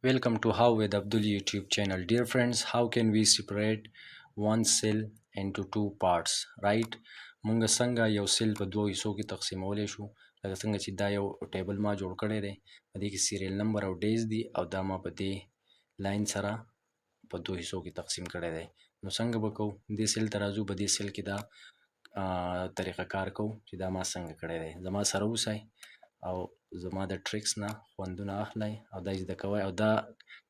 Welcome to How with Abdul YouTube channel. Dear friends, how can we separate one cell into two parts, right? مونږ څنګه یو سیل په دوه حصو کې تقسیمولی شو، لکه څنګه چې دا یو ټیبل ما جوړ کړی دی، په دې کې سیریل نمبر او ډیز دي، او دا ما په دې لاین سره په دوه حصو کې تقسیم کړی دی. نو څنګه به کوو؟ دې سیل ته راځو، په دې سیل کې دا طریقه کار کوو چې دا ما څنګه کړی دی. زما سره اوسئ او زما د ټریکس نه خوندونه اخلئ او دا زده کوئ، او دا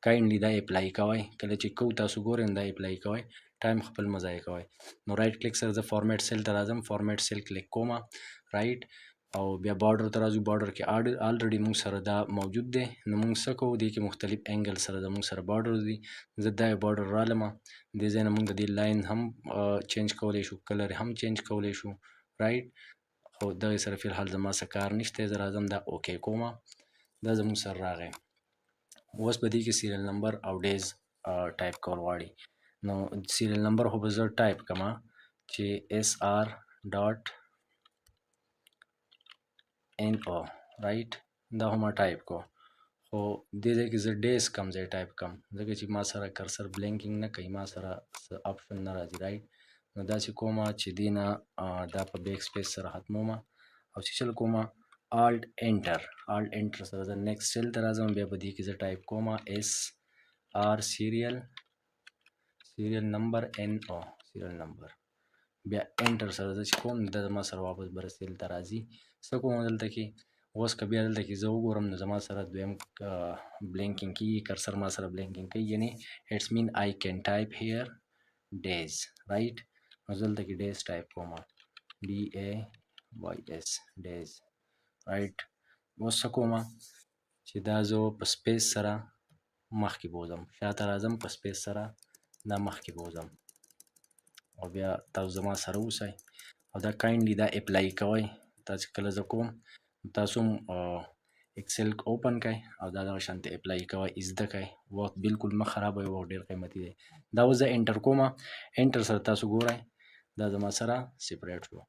کایندلی دا اپلای کوئ. کله چې کوو تاسو ګورئ دا اپلای کوئ، ټایم خپل مه ضایع کوئ. نو رایټ کلیک سره زه فارمیټ سیل ته راځم، فارمیټ سیل کلیک کوم، رایټ، او بیا بارډر ته راځو. بارډر کې آلریډي موږ سره دا موجود دی. نو موږ څه کوو؟ دې کې مختلف انګل سره زموږ سره بارډر دي. زه دا بارډر رالمه، دې ځای نه موږ د دې لاین هم چینج کولی شو، کلر هم چینج کولی شو، رایټ. او دغې سره فی الحال زما څه کار نشته، زه راځم دا اوکې کوم. دا زموږ سره راغی. اوس په دې کې سیریل نمبر او ډیز ټایپ کول غواړي. نو سیریل نمبر خو به زه ټایپ کړم چې SR ډاټ NO، رایټ. دا خو ما ټایپ کو، خو دې ځای کې زه ډیز کوم ځای ټایپ کړم، ځکه چې ما سره کرسر بلینکینګ نه کوي، ما سره څه آپشن نه راځي، رایټ. نو داسې کومه چې دې نه دا په بیک سپیس سره ختموم، او چې چل کومه آلټ انټر سره زه نیکسټ سیل ته راځم. بیا په دې کې زه ټایپ کوم SR سیریل نمبر NO، سیریل نمبر، بیا انټر سره زه چې کوم دا زما سره واپس بر سیل ته راځي. څه کوم دلته کې؟ اوس که بیا دلته کې زه وګورم نو زما سره دویم بلینکینګ کېږي، کرسر ما سره بلینکینګ کوي، یعنی اټس مین آی کین ټایپ هیر ډیز، رایټ. نو زه دلته کې ډیز ټایپ کوم، DAYS ډیز، رایټ. اوس څه کوم چې دا زه په سپیس سره مخکې بوځم، شاته راځم، په سپیس سره دا مخکې بوځم، او بیا تاسو زما سره اوسئ او دا کایندلی دا اپلای کوئ. تاسو کله زه کوم تاسو هم اکسل اوپن کړئ او دا دغه شانتې اپلای کوئ، زده کړئ، وخت بالکل مه خرابوئ، وخت ډېر قیمتي دی. دا اوس زه انټر کوم، انټر سره تاسو ګورئ دا زما سره سپریټ شو.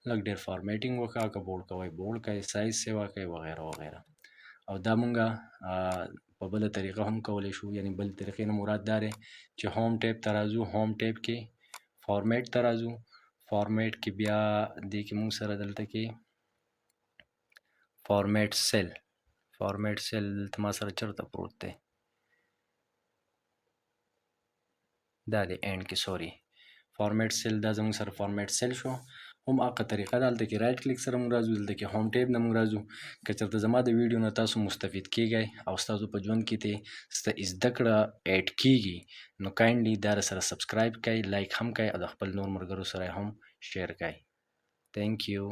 لږ ډېر فارمیټینګ وکړه، که بولډ کوئ بولډ کړئ، سایز سیوا کړئ، وغیره وغیره. او دا مونږه په بله طریقه هم کولی شو، یعنی بل طریقې نه مراد دا دی چې هوم ټیب ته راځو، هوم ټیب کې فارمیټ ته راځو، فارمیټ کې بیا دې کې مونږ سره دلته کې فارمیټ سیل دلته ما سره چېرته پروت دی؟ دا دی اینډ کې، سوري، فارمیټ سیل، دا زموږ سره فارمیټ سیل شو. هم هغه طریقه ده، هلته کې رایټ کلیک سره موږ راځو، دلته کې هوم ټیب نه موږ راځو. که چېرته زما د ویډیو نه تاسو مستفید کیږئ او ستاسو په ژوند کې ترې زده کړه ایډ کیږي، نو کایندلی دا سره سبسکرایب کړئ، لایک هم کړئ، او د خپل نور ملګرو سره هم شیر کړئ. تھینک یو.